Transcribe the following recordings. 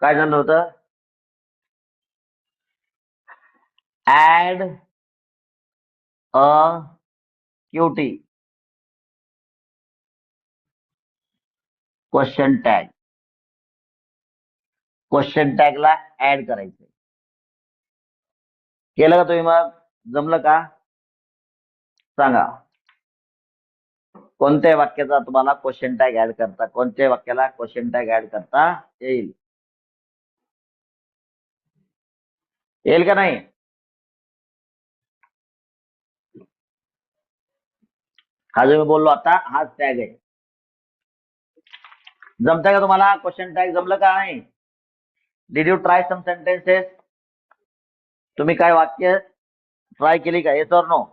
काय झालं होतं? Add a cutie question tag. Question टॅगला ऍड करायचं. केलं का तुम्ही? मग जमलं का? सांगा. कोणत्या वाक्याचा तुम्हाला क्वेश्चन टॅग ऍड करता, कोणत्या वाक्याला क्वेश्चन टॅग ऍड करता येईल? येईल का नाही? हा जो मी बोललो आता हाच टॅग आहे. जमतंय का तुम्हाला? क्वेश्चन टॅग जमलं का नाही? Did you try some sentences? तुम्ही काय वाक्य ट्राय केली का? Yes or no?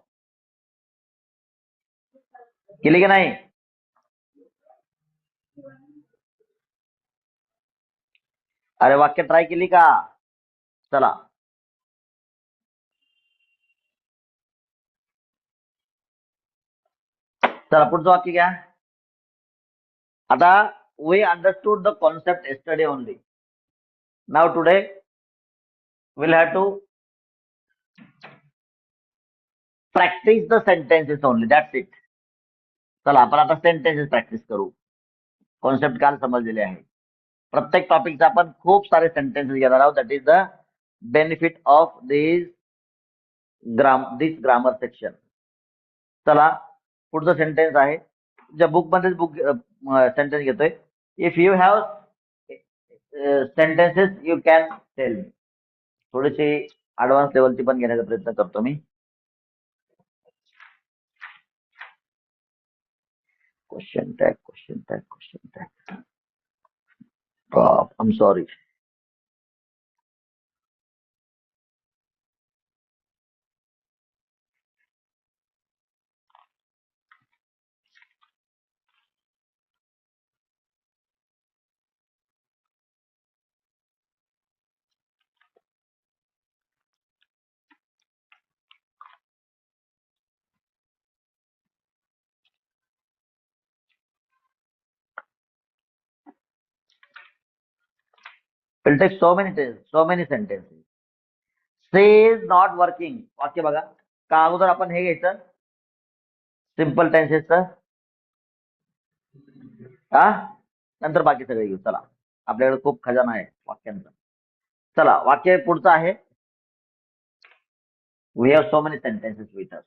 केली की नाही? अरे वाक्य ट्राय केली का? चला चला पुढचं वाक्य घ्या. आता we understood the concept yesterday only. Now today we'll have to practice the sentences only. That's it. चला आपण आता सेंटेन्सेस प्रॅक्टिस करू. कॉन्सेप्ट काल समजलेले आहे. प्रत्येक टॉपिकचा आपण खूप सारे सेंटेन्सेस घेणार आहोत. That is the benefit of this grammar section. चला पुढचं सेंटेन्स आहे. ज्या बुक मध्ये सेंटेन्स घेतोय. If you have sentences you can tell me. थोडेसे ऍडव्हान्स लेवलची पण घेण्याचा प्रयत्न करतो मी. Question tag question tag question tag. I am sorry. Will take so many sentences. Say is not working. वाक्य बघा. का अगोदर आपण हे घ्यायचं सिंपल टेन्सेसचं. हा नंतर बाकी सगळे घेऊ. चला आपल्याकडे खूप खजाना आहे वाक्यांचा. चला वाक्य पुढचं आहे. We have so many sentences with us.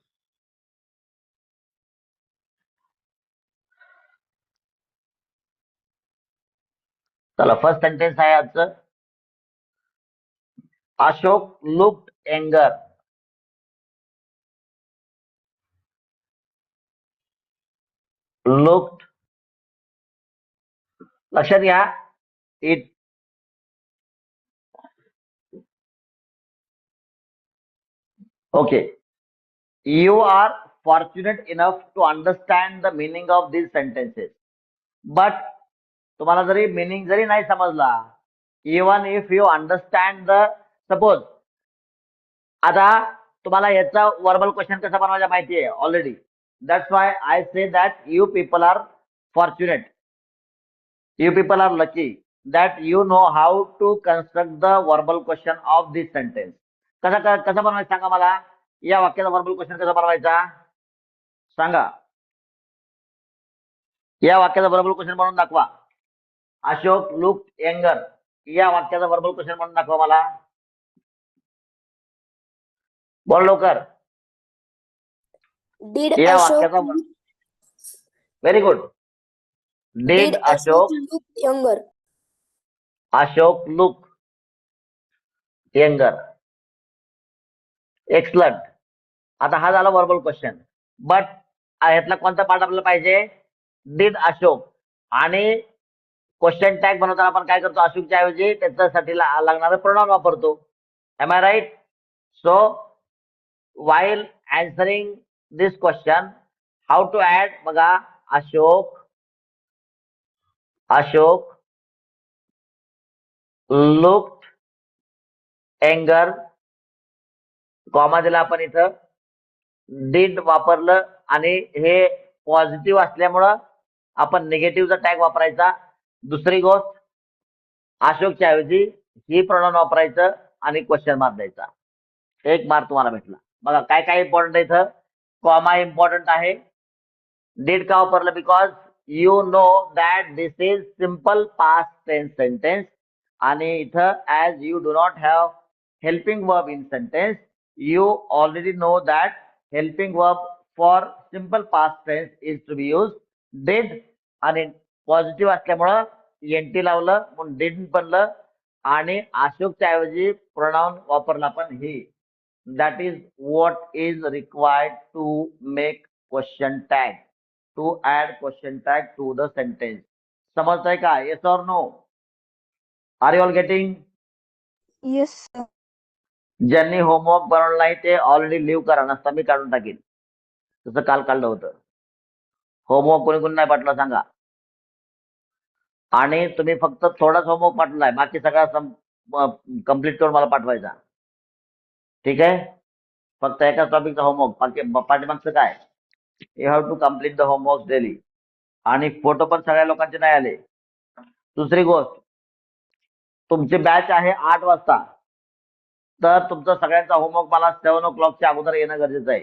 चला फर्स्ट सेंटेन्स आहे आजचं. Ashok looked anger. लुक्ड. लक्षात घ्या. It okay. You are fortunate enough to understand the meaning of these sentences. But तुम्हाला जरी meaning जरी नाही समजला, even if you understand the suppose आता तुम्हाला याचा verbal question कसा बनवायचा माहिती आहे already. That's why I say that you people are fortunate. You people are lucky that you know how to construct the verbal question of this sentence. कसा कसा बनवायचा सांगा मला. या वाक्याचा verbal question कसा बनवायचा सांगा. या वाक्याचा वर्बल क्वेश्चन म्हणून दाखवा. अशोक लुक यंगर या वाक्याचा वर्बल क्वेश्चन म्हणून दाखवा मला. बोल लवकर. या वाक्याचा very good. Did Ashok look younger? Ashok look younger. Excellent. आता हा झाला वर्बल क्वेश्चन. बट ह्यातला कोणता पार्ट आपल्याला पाहिजे? डिड अशोक. आणि क्वेश्चन टॅग बनवताना आपण काय करतो? अशोकच्या ऐवजी त्याच्यासाठी लागणारे प्रोनाउन वापरतो. Am I right? So while answering this question how to add बघा. अशोक looked anger कॉमा दिला आपण इथं. डिड वापरलं आणि हे पॉझिटिव्ह असल्यामुळं आपण निगेटिव्हचा टॅग वापरायचा. दुसरी गोष्ट अशोकच्या ऐवजी ही प्रोनाउन वापरायचं आणि क्वेश्चन मार्क द्यायचा. 1 मार्क तुम्हाला भेटला. बघा काय काय इम्पॉर्टंट आहे इथं. कॉमा इम्पॉर्टंट आहे. डिड का वापरलं because you know that this is simple past tense sentence आणि इथं as you do not have helping verb in sentence you already know that helping verb for simple past tense is to be use did आणि positive असल्यामुळं NT लावलं म्हणून did बनलं आणि अशोकच्या ऐवजी pronoun वापरला पण ही. That is what is required to make question tag. to add question tag to the sentence. समजताय का? Yes or no? Are you all getting? Yes, sir. ज्यांनी होमवर्क बनवलं नाही ते ऑलरेडी लिव्ह करा, नसता मी काढून टाकीन. तसं काल काढलं होतं. होमवर्क कोणी कोणी नाही पाठवला सांगा. आणि तुम्ही फक्त थोडाच होमवर्क पाठवलाय, बाकी सगळा कम्प्लीट करून मला पाठवायचा. ठीक आहे? फक्त एकाच टॉपिकचा होमवर्क, पाठीमागचं काय? You have to complete the homework daily. आणि फोटो पण सगळ्या लोकांचे नाही आले. दुसरी गोष्ट, तुमची बॅच आहे 8 वाजता, तर तुमचा सगळ्यांचा होमवर्क मला 7 o'clockच्या अगोदर येणं गरजेचं आहे.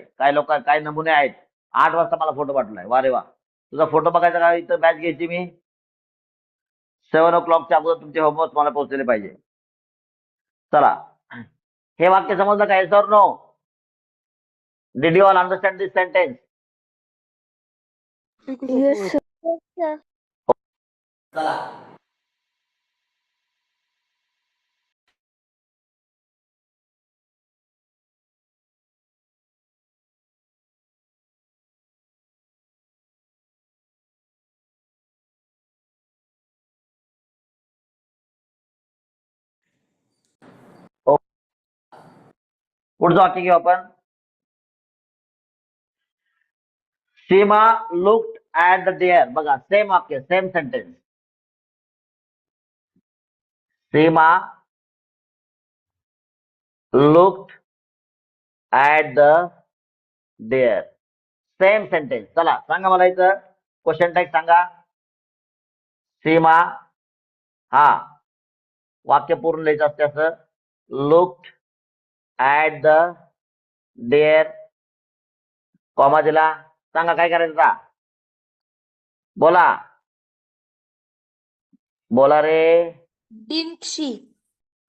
काय नमुने आहेत 8 वाजता मला फोटो पाठवलाय. वा रे वा. तुझा फोटो बघायचा का? इथं बॅच घ्यायची मी 7 o'clockच्या अगोदर तुमचे होमवर्क मला पोहोचले पाहिजे. चला, हे वाक्य समजलं का? Yes or no? Did you all understand this sentence? Yes, sir. Yes, sir. चला, पुढचं वाक्य घेऊ आपण. Seema looked at the dear. बघा, सेम वाक्य, same sentence. Seema looked at the dear. Same sentence. चला सांगा मला इथं क्वेश्चन टॅग सांगा. सीमा, हा वाक्य पूर्ण लिहायचं असते असं. Looked at the dear, comma दिला. सांगा काय करायचं आता? बोला बोला रे. Didn't she?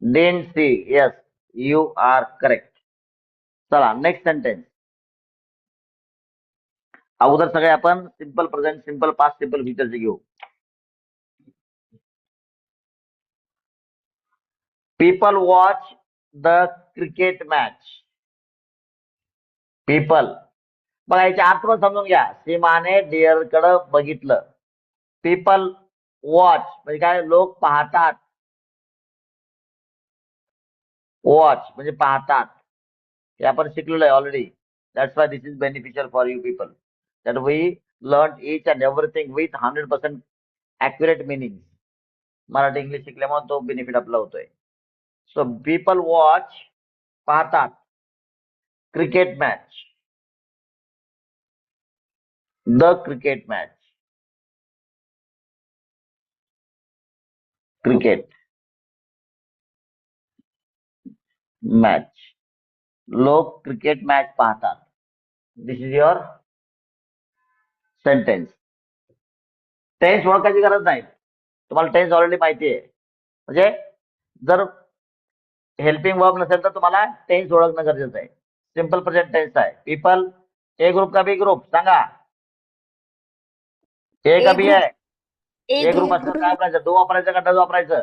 Didn't see. Yes, you are correct. चला नेक्स्ट सेंटेन्स. अगोदर सगळे आपण simple present, simple past, simple फ्युचरचे घेऊ. People watch the cricket match. People, बघा याचे अर्थ पण समजून घ्या. सीमाने डिअर कडे बघितलं. पीपल वॉच म्हणजे काय? लोक पाहतात. वॉच म्हणजे पाहतात. हे आपण शिकलेलो आहे already. That's why this is beneficial for you people, that we learn each and everything with 100% accurate meaning. Marathi English शिकल्यामुळे तो बेनिफिट आपला होतोय. सो पीपल वॉच, पाहतात. Cricket match, the cricket match. Cricket match, लोक क्रिकेट मॅच पाहतात. This is your sentence. Tense ओळखायची गरज नाही, तुम्हाला टेन्स ऑलरेडी माहिती आहे. म्हणजे जर हेल्पिंग वर्ब नसेल तर तुम्हाला टेन्स ओळखणं गरजेचं आहे. सिंपल प्रेझेंट टेन्स आहे. पीपल ए ग्रुप का बी ग्रुप? सांगा. ए का बी आहे? ए ग्रुप असलं काय वापरायचं? डू वापरायचं का डज वापरायचं?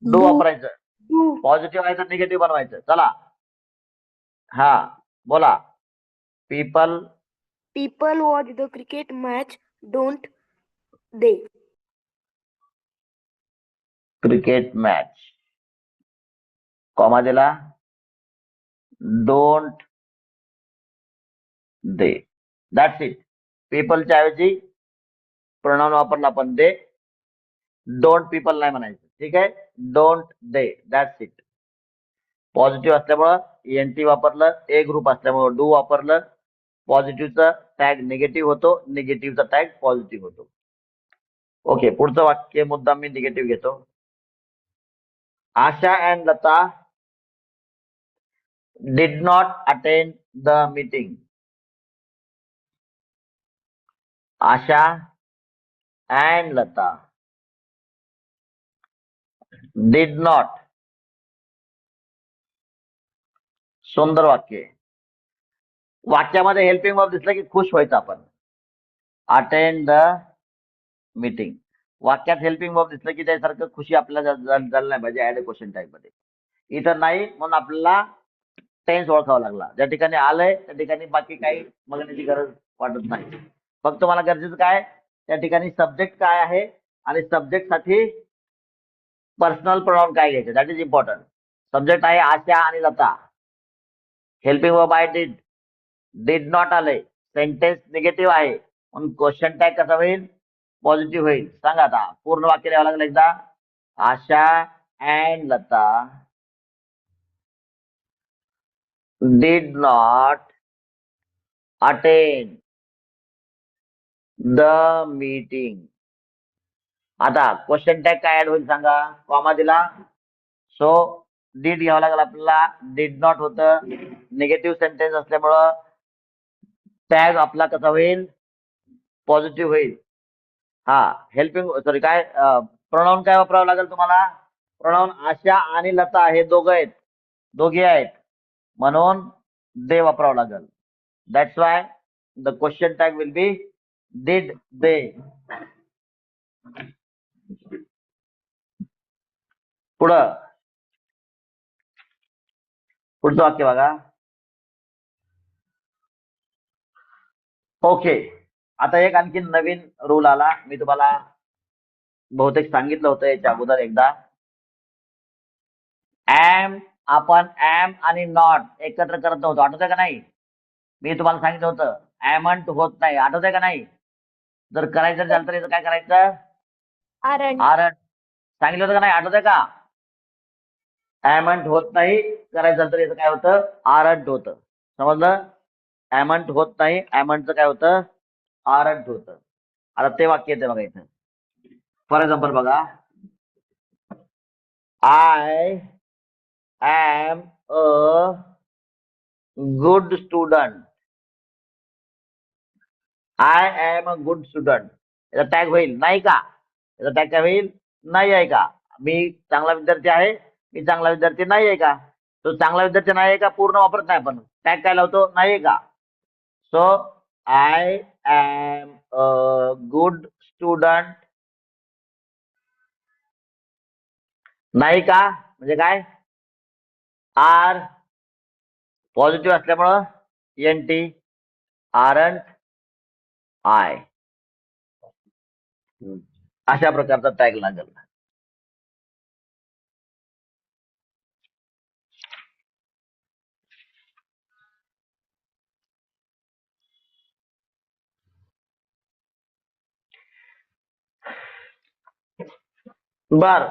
डू वापरायचं. पॉझिटिव्ह आहे तर निगेटिव्ह बनवायचं. चला, हा बोला. People People watch the cricket match, don't they? Cricket match, comma दिला. Don't they. That's it. पीपलच्या ऐवजी प्रोनाउन वापरला पण दे. डोंट पीपल नाही म्हणायचं. ठीक आहे? Don't they, that's it. Positive असल्यामुळं एनटी वापरलं. ए ग्रुप असल्यामुळं डू वापरलं. पॉझिटिव्हचा टॅग निगेटिव्ह होतो, निगेटिव्हचा टॅग पॉझिटिव्ह होतो. ओके, पुढचं वाक्य मुद्दाम मी निगेटिव्ह घेतो. Asha and Lata did not attend the meeting. Asha and Lata did not. सुंदर वाक्य आहे. वाक्यामध्ये हेल्पिंग वर्ब दिसलं की खुश व्हायचं आपण. Attend the meeting. वाक्यात हेल्पिंग वर्ब दिसलं की त्यासारखं खुशी आपल्याला झालं नाही पाहिजे ऍड क्वेश्चन टाईप मध्ये. इथं नाही म्हणून आपल्याला टेन्स ओळखावा लागला. ज्या ठिकाणी आलंय त्या ठिकाणी बाकी काही बघण्याची गरज वाटत नाही. फक्त मला गरजेचं काय त्या ठिकाणी सब्जेक्ट काय आहे आणि सब्जेक्ट साठी पर्सनल प्रोनाउन काय घ्यायचे दॅट इज इम्पॉर्टंट. सब्जेक्ट आहे आशा आणि लता. हेल्पिंग वर्ब आहे डिड नॉट आलंय. सेंटेन्स निगेटिव्ह आहे म्हणून क्वेश्चन टॅग कसा होईल पॉझिटिव्ह होईल. सांगा आता पूर्ण वाक्य लिहावं लागलं एकदा. Asha and Lata did not attend the meeting. आता क्वेश्चन टॅग काय ऍड होईल सांगा. कॉमा दिला सो डीड घ्यावं लागेल आपल्याला. डिड नॉट होतं निगेटिव्ह सेंटेन्स असल्यामुळं टॅग आपला कसा होईल पॉझिटिव्ह होईल. हा हेल्पिंग सॉरी काय प्रोनाउन काय वापरावं लागेल तुम्हाला. प्रोनाउन आशा आणि लता हे दोघे आहेत म्हणून दे वापरावं लागेल. That's why the question tag will B did they. पुढं पुढचं वाक्य बघा. ओके आता एक आणखी नवीन रूल आला. मी तुम्हाला बहुतेक सांगितलं होतं याच्या अगोदर एकदा. ऍम आपण ऍम आणि नॉट एकत्र करत नव्हतो आठवतंय का नाही. मी तुम्हाला सांगितलं होतं ऍमंट होत नाही आठवतंय का नाही. जर करायचं झालं तर याचं काय करायचं Aren't. आरंट. सांगितलं होतं का नाही आठवतंय का. ऍमंट होत नाही करायचं झालं तर याचं काय होतं आरंट होतं. समजलं. ऍमंट होत नाही ऍमंटचं काय होतं आरंट होतं. आता ते वाक्य येते बघा इथं. फॉर एक्झाम्पल बघा. I am a good student. I am a good student याचा टॅग होईल नाही का. याचा टॅग काय होईल नाही आहे का. मी चांगला विद्यार्थी आहे मी चांगला विद्यार्थी नाही आहे का. तो चांगला विद्यार्थी नाही आहे का पूर्ण वापरत नाही आपण टॅग काय लावतो नाही आहे का. So I am a good student नाही का म्हणजे काय आर पॉझिटिव्ह असल्यामुळं एन टी आरंट आय अशा प्रकारचा टॅग लागेल. बर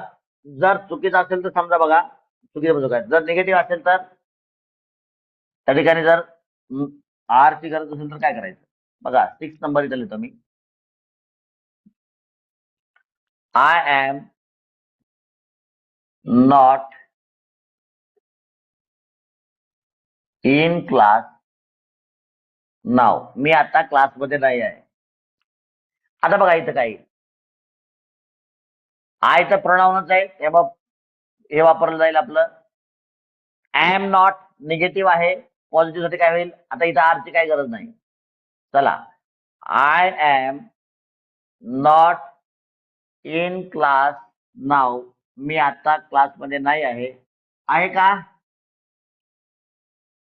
जर चुकीचं असेल तर समजा बघा चुकीचं म्हणजे काय. जर निगेटिव्ह असेल तर त्या ठिकाणी जर आर ची गरज असेल तर काय करायचं बघा. 6 नंबर इथं लिहितो मी. I am not in class now. मी आता क्लासमध्ये नाही आहे. आता बघा इथं काय आयचं प्रोनाउनच आहे त्यामुळे हे वापरलं जाईल आपलं. एम नॉट निगेटिव्ह आहे पॉझिटिव्ह साठी काय होईल आता इथं आर ची काही गरज नाही. चला I am not in class now. मी आता क्लासमध्ये नाही आहे का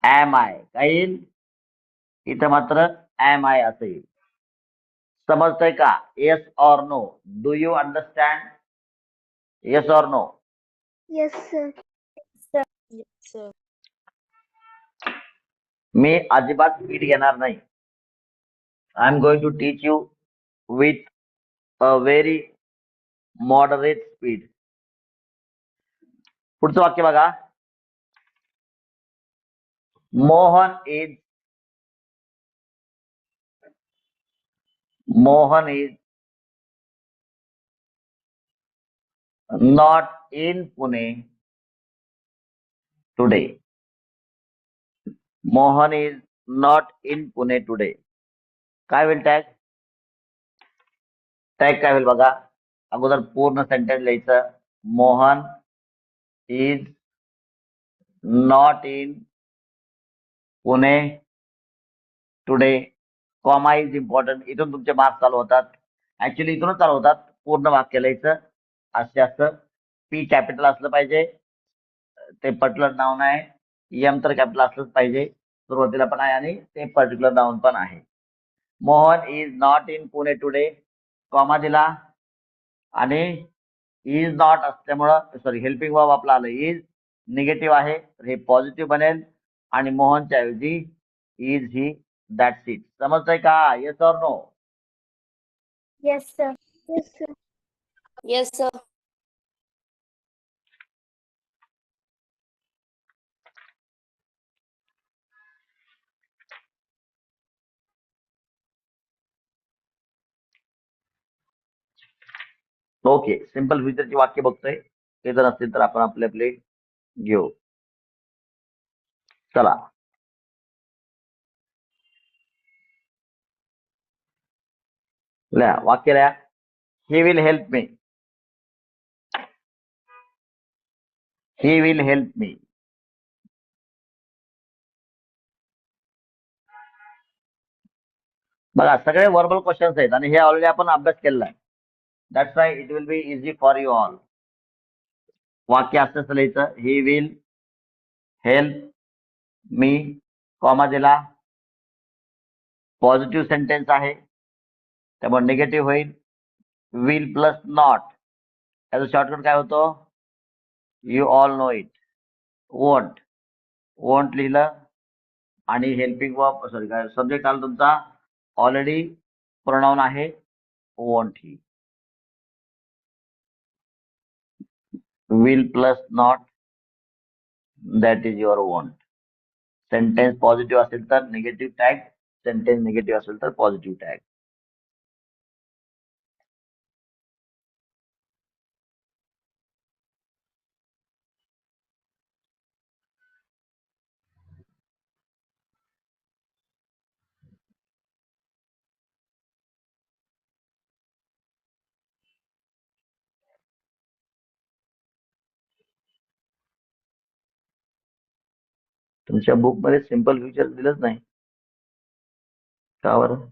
एम आय काही इथं मात्र एम आय असं येईल. समजतंय का. Yes or no. Do you understand. Yes or no. Yes, sir. Sir. Yes, sir. मी अजिबात स्पीड घेणार नाही. I am going to teach you with a very moderate speed. पुढचं वाक्य बघा. Mohan is not in Pune. Today. Mohan is not in Pune today. काय होईल tag? Tag काय होईल बघा. अगोदर पूर्ण सेंटेन्स लिहायचं. Mohan is not in Pune today. Comma is important. इथून तुमचे मार्क्स चालू होतात. ऍक्च्युली इथूनच चालू होतात. पूर्ण वाक्य लिहायचं. असे असं पी कॅपिटल असलं पाहिजे. ते पर्टिक्युलर नाउन आहे. एम तर कॅपिटल असलंच पाहिजे. सुरुवातीला पण आहे आणि ते पर्टिक्युलर नाउन पण आहे. Mohan is not in Pune today. Comma दिला आणि इज नॉट असल्यामुळं सॉरी हेल्पिंग वर्ब आपला आलं इज. निगेटिव्ह आहे तर हे पॉझिटिव्ह बनेल आणि मोहनच्या ऐवजी इज ही. That's it. समजतंय का? Yes or no? Yes, sir. Yes, sir. Yes, sir. Okay. Simple फ्युचरची वाक्य बघतोय. ते जर असतील तर आपण आपले आपले घेऊ. चला. लिहा. वाक्य लिहा. He will help me. He will help me. बघा सगळे वर्बल क्वेश्चन्स आहेत आणि हे ऑलरेडी आपण अभ्यास केलेला आहे. That's why it will be easy for you all. वाक्य असं लिहायचं. He will help me. Comma दिला. पॉझिटिव्ह सेंटेन्स आहे त्यामुळे निगेटिव्ह होईल. Will plus not. याचा शॉर्टकट काय होतो? You all know it. Won't. Won't लिहिलं आणि हेल्पिंग वर्ब सॉरी काय सब्जेक्ट आला तुमचा ऑलरेडी प्रोनाउन आहे won't he. Will plus not that is your won't. Sentence positive असेल तर निगेटिव्ह टॅग. सेंटेन्स निगेटिव्ह असेल तर पॉझिटिव्ह टॅग. तुमच्या बुक मध्ये सिंपल फ्युचर दिलंच नाही का बरं?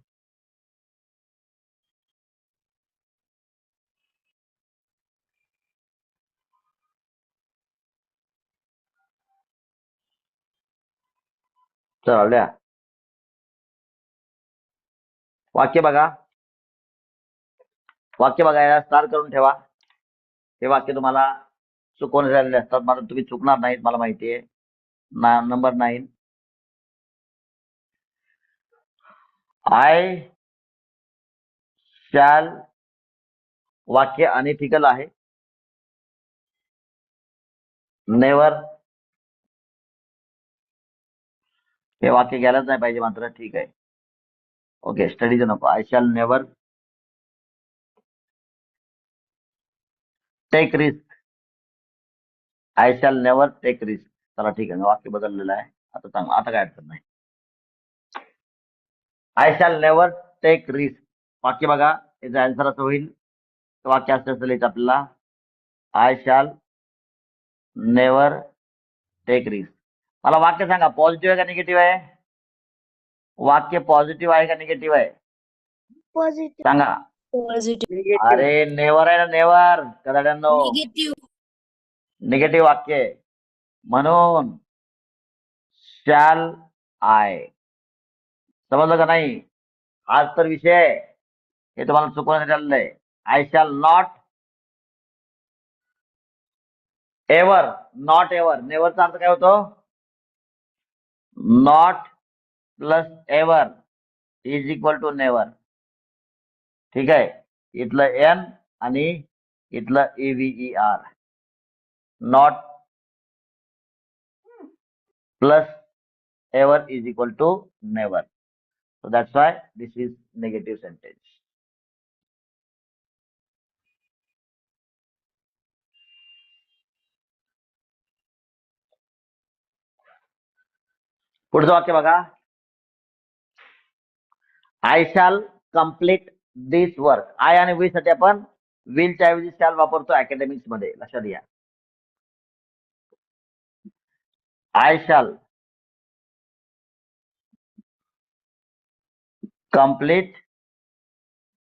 चला लिहा. वाक्य बघा. वाक्य बघा. याला स्टार करून ठेवा. हे वाक्य तुम्हाला चुकवून झालेले असतात. मात्र तुम्ही चुकणार नाहीत मला माहिती आहे. नंबर 9. I shall. वाक्य अनइथिकल आहे. नेवर. हे वाक्य घ्यायलाच नाही पाहिजे मात्र. ठीक आहे. ओके. स्टडीचं नको. I shall never take risk. I shall never take risk. चला ठीक आहे. मी वाक्य बदललेलं आहे. आता चांगलं. आता काय अडचण नाही. I shall never take risk. वाक्य बघा. याचा आन्सर असं होईल. वाक्य असं लिहायचं आपल्याला. I shall never take risk. मला वाक्य सांगा पॉझिटिव्ह आहे का निगेटिव्ह आहे? वाक्य पॉझिटिव्ह आहे का निगेटिव्ह आहे? Positive. सांगा. Positive. अरे नेवर आहे ना. नेवर कदाड्यांनो. Negative. निगेटिव्ह वाक्य आहे. म्हणून शॅल आय. समजलं का नाही? आज तर विषय आहे. हे तुम्हाला चुकवण्यात आलेलं आहे. I shall not ever. Not ever. नेव्हरचा अर्थ काय होतो? Not plus ever is equal to never. ठीक आहे. इथलं एन आणि इथलं EVER. Not plus ever is equal to never. So that's why this is negative sentence. पुढचं वाक्य बघा. I shall complete this work. I आणि वी साठी आपण विलच्या ऐवजी शॅल वापरतो अकॅडमिक्स मध्ये, लक्षात घ्या. I shall complete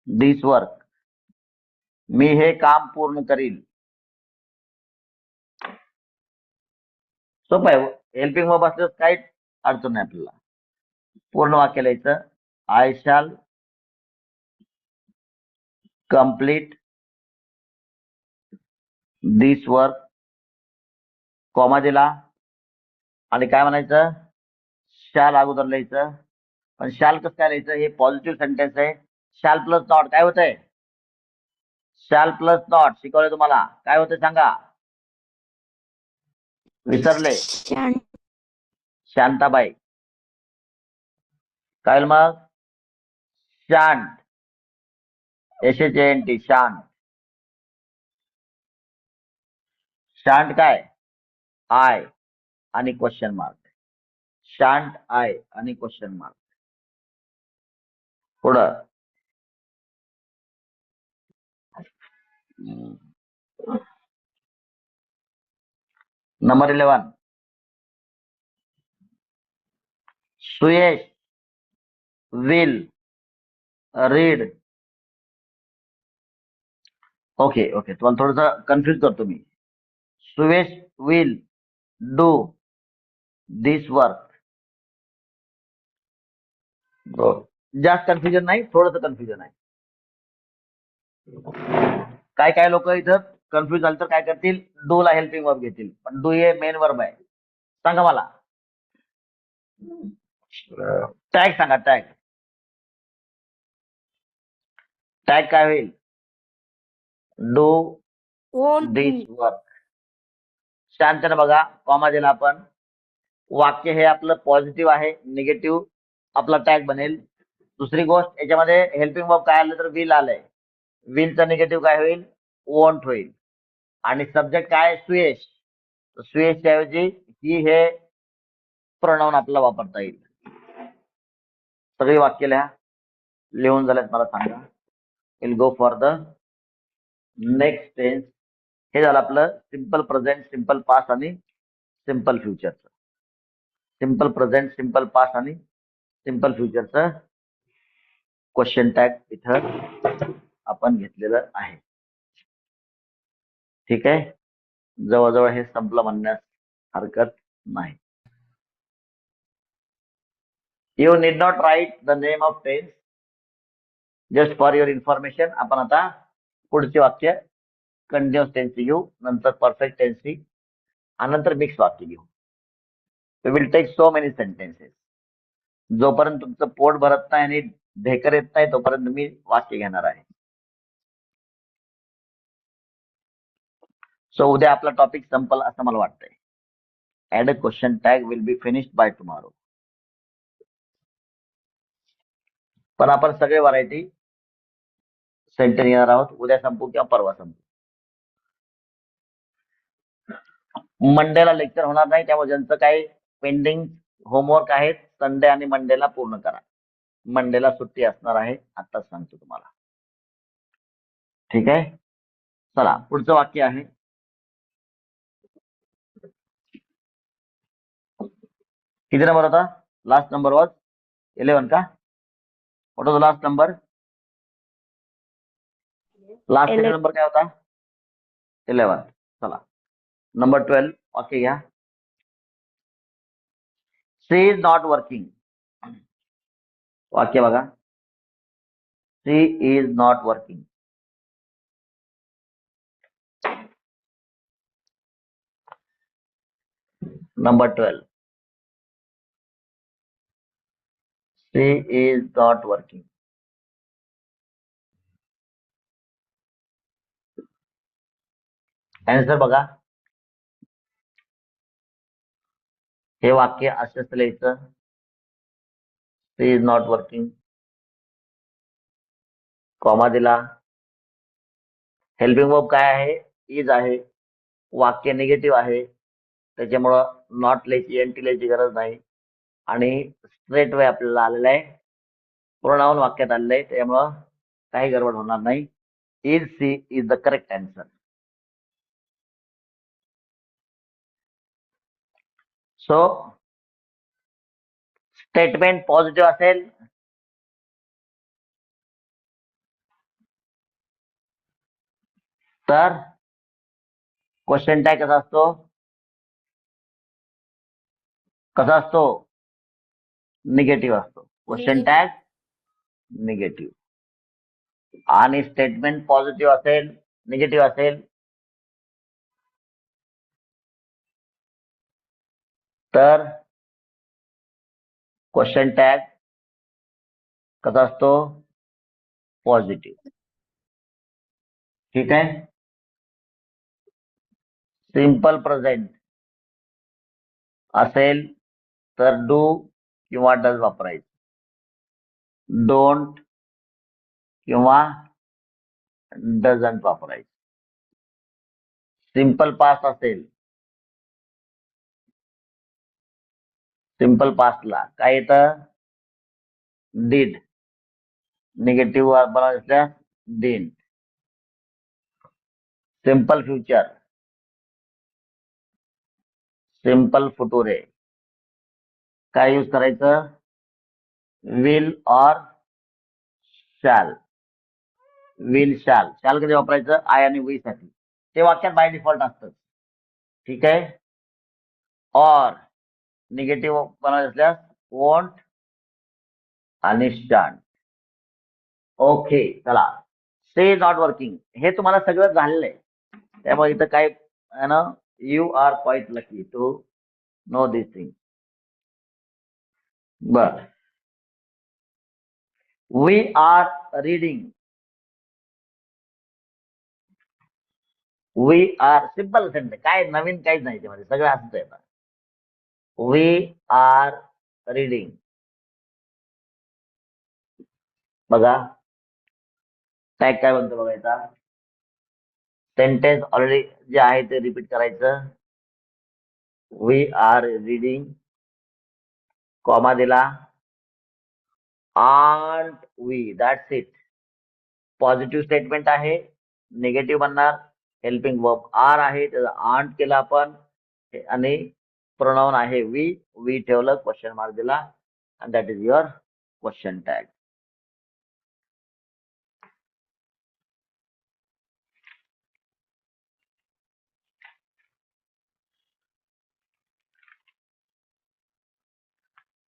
this work. मी हे काम पूर्ण करील. सोपं आहे. हेल्पिंग वर्ब असल्यास काहीच अडचण नाही आपल्याला. पूर्ण वाक्य लिहायचं. I shall complete this work, comma दिला आणि काय म्हणायचं, शॅल अगोदर लिहायचं. पण शॅल कसं काय लिहायचं, हे पॉझिटिव्ह सेंटेन्स आहे. शॅल प्लस नॉट काय होतंय, शॅल प्लस नॉट शिकवलंय तुम्हाला, काय होतंय सांगा, विसरले, शांताबाई. काय होईल मग, शांत, SHANT, शांत. शांत काय, आय आणि क्वेश्चन मार्क. शांत आय आणि क्वेश्चन मार्क. पुढं number 11. Suyash will read. Okay okay, तुम्हाला थोडंसं कन्फ्युज करतो मी. Suyash will do this work. जास्त कन्फ्युजन नाही, थोडंसं कन्फ्युजन आहे. काय काय लोक इथं कन्फ्युज झाले तर काय करतील, डू ला हेल्पिंग वर्ब घेतील, पण डू हे मेन वर्ब आहे. सांगा मला, टॅग सांगा, टॅग. टॅग काय होईल, do Won't this be. Work. शांतने बघा, कॉमा दिला आपण. वाक्य हे आपलं पॉझिटिव्ह आहे, निगेटिव्ह आपला टॅग बनेल. दुसरी गोष्ट, याच्यामध्ये हेल्पिंग वर्ब काय आलं तर विल आलंय. विलचा निगेटिव्ह काय होईल, वोंट होईल. आणि सब्जेक्ट काय, सुयश. सुयशच्या ऐवजी ही हे प्रोनाउन आपल्याला वापरता येईल. सगळी वाक्य लिहा. लिहून झाल्यात मला सांगा. Will go for the next tense. हे झालं आपलं सिंपल प्रेझेंट, सिंपल पास्ट आणि सिंपल फ्युचरचं. सिंपल प्रेझेंट, सिंपल पास्ट आणि सिंपल फ्युचरचं क्वेश्चन टॅग इथं आपण घेतलेलं आहे. ठीक आहे, जवळजवळ हे संपलं म्हणण्यास हरकत नाही. You need not write the name of tense. Just for your information, आपण आता पुढचे वाक्य कंटिन्युअस टेन्स घेऊ, नंतर परफेक्ट टेन्स आणि नंतर मिक्स वाक्य घेऊ. We will take so many sentences. जोपर्यंत तुमचं पोट भरत नाही आणि ढेकर येत नाही तोपर्यंत मी वाक्य घेणार आहे. सो उद्या आपला टॉपिक संपल असं मला वाटतंय. Add a question tag will be finished by tomorrow. पण आपण सगळे व्हरायटी सेंटेन्स घेणार आहोत. उद्या संपू किंवा परवा संपू. मंडेला लेक्चर होणार नाही, त्यामुळे ज्यांचं काही पेंडिंग होमवर्क आहे संडे आणि मंडेला पूर्ण करा. मंडेला सुट्टी असणार आहे, आताच सांगतो तुम्हाला. ठीक आहे, चला पुढचं वाक्य आहे. किती नंबर होता, लास्ट नंबर वॉज 11 का, what was last number, last second number काय होता, 11. चला नंबर 12 वाक्य घ्या. She is not working. वाक्य बघा, she is not working. Number 12, she is not working. Answer बघा. हे वाक्य असंच लिहायचं, she is not working, comma दिला. हेल्पिंग वर्ब काय आहे, इज आहे. वाक्य निगेटिव्ह आहे, त्याच्यामुळं नॉट लिहायची, एनटी लिहायची गरज नाही. आणि स्ट्रेट वे आपल्याला आलेलं आहे, प्रोनाउन वाक्यात आलेलं आहे, त्यामुळं काही गडबड होणार नाही. Is C is the correct answer. So statement positive असेल तर क्वेश्चन टॅग कसा असतो? कसा असतो? निगेटिव्ह असतो. Question tag negative. आणि स्टेटमेंट पॉझिटिव्ह असेल, निगेटिव्ह असेल तर क्वेश्चन टॅग कसा असतो? पॉझिटिव्ह. ठीक आहे. सिंपल प्रेझेंट असेल तर डू किंवा डज वापरायचं. डोंट किंवा डझंट वापरायचं. सिंपल पास्ट असेल, सिंपल पास्टला काय येतं? डीड. निगेटिव्ह बनवायचं असल्यास डिड. सिंपल फ्युचर, सिंपल फुटुरे काय यूज करायचं? विल और शॅल. Will shall. शॅल कधी वापरायचं? आय आणि वी साठी. ते वाक्यात बाय डिफॉल्ट असतं. ठीक आहे. और निगेटिव्ह बनवायचं असल्यास वॉन्ट आणि शांट. ओके. चला, से नॉट वर्किंग हे तुम्हाला सगळं झालेलं आहे, त्यामुळे इथं काय आहे ना, you are quite lucky to know this thing. बर. We are reading. We are simple sentence, काय नवीन काहीच नाही त्यामध्ये, सगळं असंच आहे. We are reading. बघा टॅग काय म्हणतो बघायचा. सेंटेन्स ऑलरेडी जे आहे ते रिपीट करायचं. वी आर रीडिंग, कॉमा दिला, aren't we. That's it. Positive statement आहे, निगेटिव्ह बनणार. हेल्पिंग वर्ब आर आहे, त्याचा आंट केला आपण, आणि प्रोनाउन आहे वी. वी ठेवलं, क्वेश्चन मार्क दिला, and that is your question tag.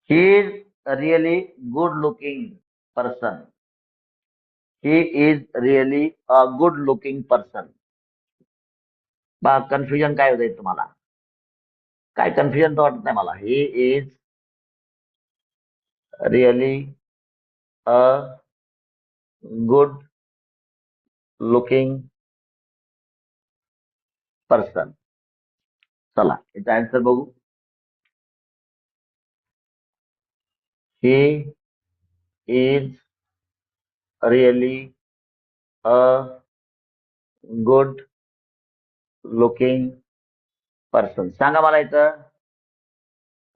He is a really good looking person. He is really a good looking person. बा कन्फ्युजन काय होत तुम्हाला? काय कन्फ्युजन तर वाटत नाही मला. He is really a good looking person. चला याचा आन्सर बघू. He is really a good looking person. सांगा मला इथं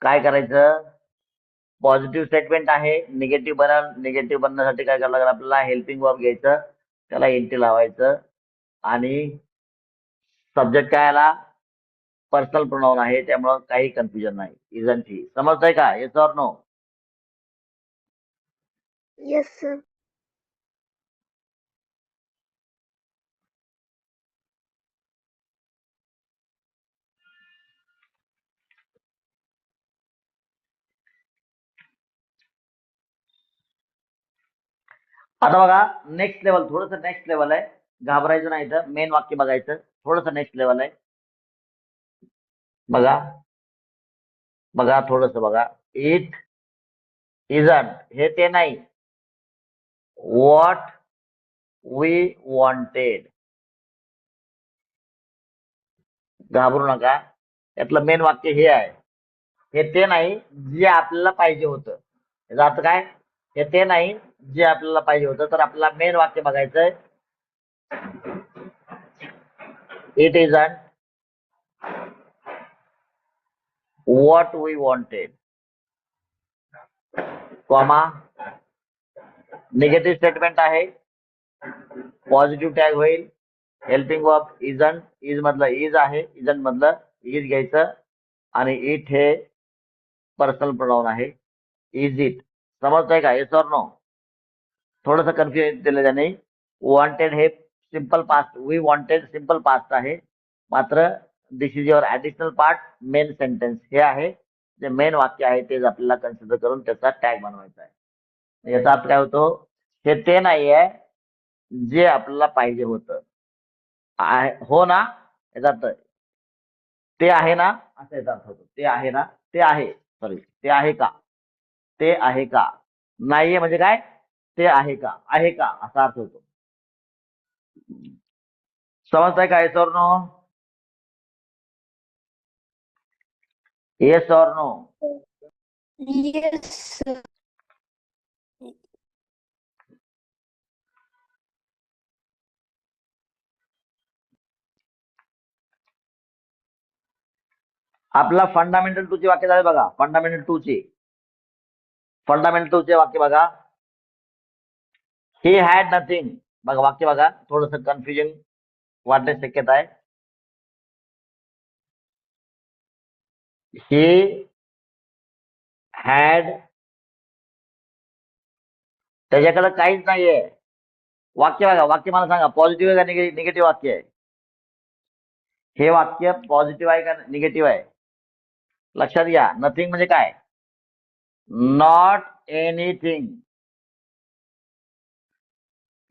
काय करायचं? पॉझिटिव्ह स्टेटमेंट आहे, निगेटिव्ह बनल. निगेटिव्ह बनण्यासाठी काय करावं लागेल आपल्याला? हेल्पिंग वर्ब घ्यायचं, त्याला इंटी लावायचं, आणि सब्जेक्ट काय आला? पर्सनल प्रोनाउन आहे, त्यामुळं काही कन्फ्युजन नाही. Isn't he. समजतंय का? Yes or no? Yes, sir. आता बघा नेक्स्ट लेवल, थोडस नेक्स्ट लेवल आहे. घाबरायचं नाही, तर मेन वाक्य बघायचं. थोडस नेक्स्ट लेवल आहे. बघा बघा थोडस बघा. इट इजंट हे ते नाही. What we wanted. घाबरू नका. यातलं मेन वाक्य हे आहे. हे ते नाही जे आपल्याला पाहिजे होतं. याचा अर्थ काय? हे ते नाही जे आपल्याला पाहिजे होतं. तर आपल्याला मेन वाक्य बघायचंय. It isn't what we wanted. Comma negative statement आहे, पॉझिटिव्ह टॅग होईल. हेल्पिंग वर्ब इजंट, इज मधलं इज आहे, इजंट मधलं इज घ्यायचं आणि इट हे पर्सनल प्रोनाउन आहे. Is it. समजतंय का? Yes or no? थोडंसं कन्फ्युजन दिलं त्याने. वॉन्टेड हे simple past, we wanted simple past आहे, मात्र this is your additional part, main sentence हे आहे. जे मेन वाक्य आहे तेच आपल्याला कन्सिडर करून त्याचा टॅग बनवायचा आहे. याचा अर्थ काय होतो? हे ते नाही आहे जे आपल्याला पाहिजे होतं. हो ना, याचा अर्थ ते आहे ना, असा याचा अर्थ होतो. ते आहे ना, ते आहे, सॉरी, ते आहे का, ते आहे का, नाहीये म्हणजे काय, ते आहे का, आहे का असा अर्थ होतो. समजताय का? येस और नो? येस और नो? Yes, sir. आपला फंडामेंटल 2 चे वाक्य झाले बघा. फंडामेंटल 2 चे वाक्य बघा. He had nothing. बघा वाक्य बघा, थोडस कन्फ्युजन वाटण्याची शक्यता आहे. ही हॅड, त्याच्याकडे काहीच नाहीये. वाक्य बघा, वाक्य मला सांगा, पॉझिटिव्ह आहे का निगेटिव्ह वाक्य आहे? हे वाक्य पॉझिटिव्ह आहे का निगेटिव्ह आहे? लक्षात घ्या. नथिंग म्हणजे काय? Not anything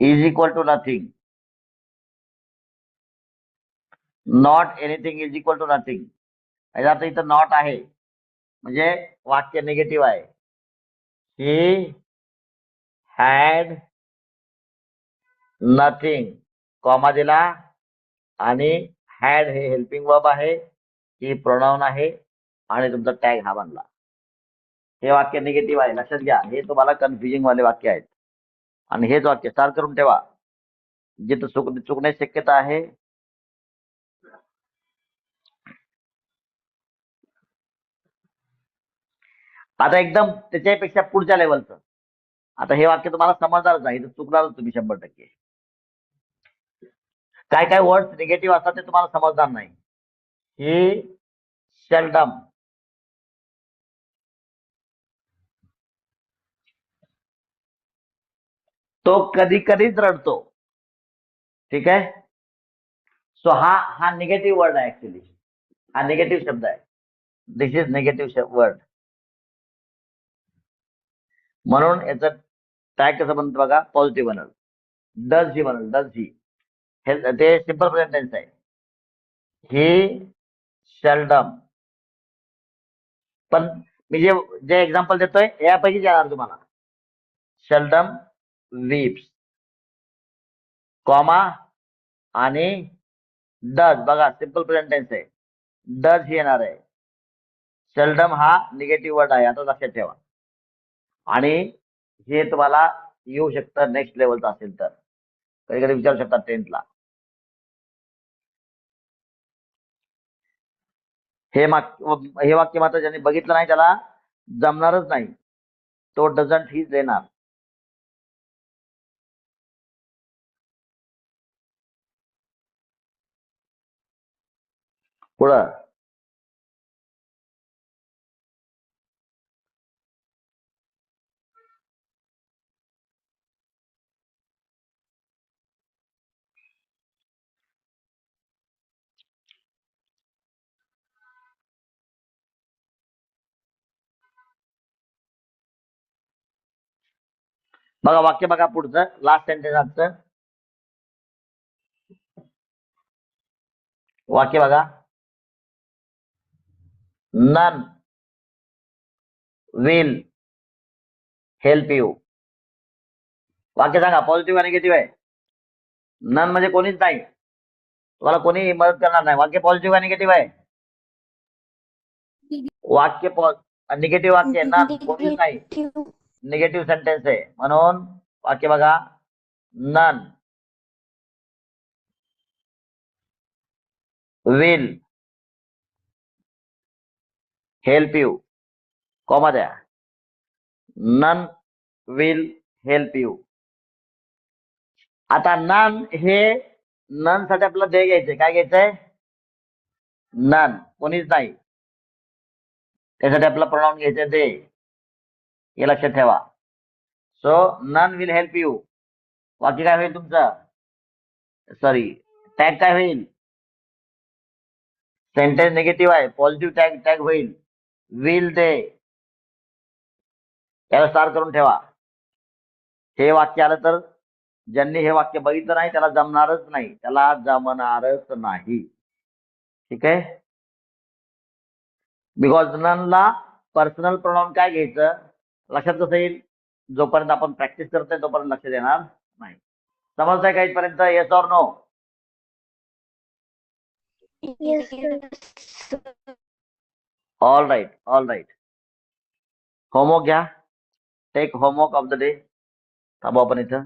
is equal to nothing. Not anything is equal to nothing. याचा अर्थ इथं नॉट आहे म्हणजे वाक्य निगेटिव्ह आहे. ही हॅड नथिंग, कॉमा दिला आणि हॅड हे हेल्पिंग वर्ब आहे, ही प्रोनाउन आहे आणि तुमचा टॅग हा बनला. हे वाक्य निगेटिव्ह आहे, लक्षात घ्या. हे तुम्हाला कन्फ्युजिंग वाले वाक्य आहेत आणि हेच वाक्य स्टार करून ठेवा. जिथं चुकण्याची शक्यता आहे आता एकदम त्याच्यापेक्षा पुढच्या लेवलचं. आता हे वाक्य तुम्हाला समजणारच नाही, तर चुकणारच तुम्ही 100%. काय काय वर्ड निगेटिव्ह असतात ते तुम्हाला समजणार नाही. ही सेल्डम, तो कधी कधीच रडतो. ठीक आहे. सो हा निगेटिव्ह वर्ड आहे. ऍक्च्युली हा निगेटिव्ह शब्द आहे. दिस इज निगेटिव्ह वर्ड. म्हणून याचं टॅग कसं बनतं बघा, पॉझिटिव्ह बनल. डज ही बनल, डज ही. ते सिंपल प्रेझेंट टेन्स आहे. ही सेल्डम. पण मी जे एक्झाम्पल देतोय यापैकीच येणार तुम्हाला. सेल्डम वीप्स, कॉमा आणि डज. बघा सिंपल प्रेझेंट टेन्स आहे, डज ही येणार आहे. सेल्डम हा निगेटिव्ह वर्ड आहे, आता लक्षात ठेवा. आणि हे तुम्हाला येऊ शकतं नेक्स्ट लेवलचं असेल तर, कधी कधी विचारू शकतात 10th ला. हे वाक्य मात्र ज्यांनी बघितलं नाही त्याला जमणारच नाही. तो डझंट हीच देणार. पुढं बघा वाक्य बघा पुढचं, लास्ट सेंटेन्स आजचं वाक्य बघा. None will help you. वाक्य सांगा, पॉझिटिव्ह आणि निगेटिव्ह आहे? नन म्हणजे कोणीच नाही, तुम्हाला कोणी मदत करणार नाही. वाक्य पॉझिटिव्ह आणि निगेटिव्ह आहे? वाक्य निगेटिव्ह वाक्य आहे. नन कोणीच नाही, Negative. निगेटिव्ह सेंटेन्स आहे. म्हणून वाक्य बघा, none will help you, comma द्या. None will help you. आता नन साठी आपल्याला दे घ्यायचंय. काय घ्यायचंय? नन. कोणीच नाही. त्यासाठी आपला प्रोनाउन घ्यायचे दे. हे लक्षात ठेवा. So none will help you. वाक्य काय होईल तुमचं? सॉरी, टॅग काय होईल? सेंटेन्स निगेटिव्ह आहे. पॉझिटिव्ह टॅग होईल विल दे. याला स्टार करून ठेवा. हे वाक्य आलं तर ज्यांनी हे वाक्य बघितलं नाही त्याला जमणारच नाही. ठीक आहे. बिकॉज ननला पर्सनल प्रोनाउन काय घ्यायचं लक्षात कसं येईल? जोपर्यंत आपण प्रॅक्टिस करतोय तोपर्यंत लक्षात येणार नाही. समजतंय का इथपर्यंत? Yes or no? Yes, sir. All right. Homework घ्या. Take homework of the day. थांबू आपण इथं.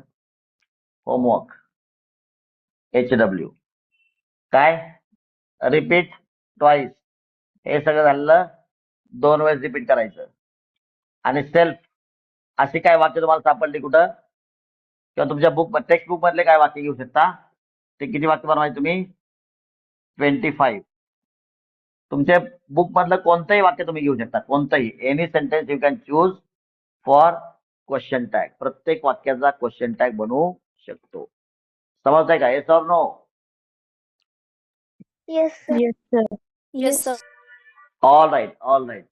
Homework HW. काय? Repeat twice. हे सगळं झालेलं 2 वेळेस रिपीट करायचं. आणि सेल्फ अशी काय वाक्य तुम्हाला सापडली कुठं? किंवा तुमच्या टेक्स्ट बुक मधले काय वाक्य घेऊ शकता? ते किती वाक्य बनवायचे तुम्ही? 25. तुमच्या बुक मधलं कोणतंही वाक्य तुम्ही घेऊ शकता. कोणतंही. Any sentence you can choose for question tag. प्रत्येक वाक्याचा क्वेश्चन टॅग बनवू शकतो. समजतंय का? Yes or no? Yes, sir. Yes, sir. Yes, sir. All right.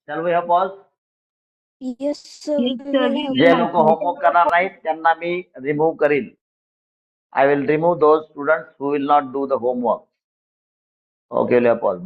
चल we have pause. Yes, sir. Yes, sir. We जे will लोक have होमवर्क करणार नाहीत त्यांना मी रिमूव्ह करीन. I will remove those students who will not do the homework. Okay, we'll have pause.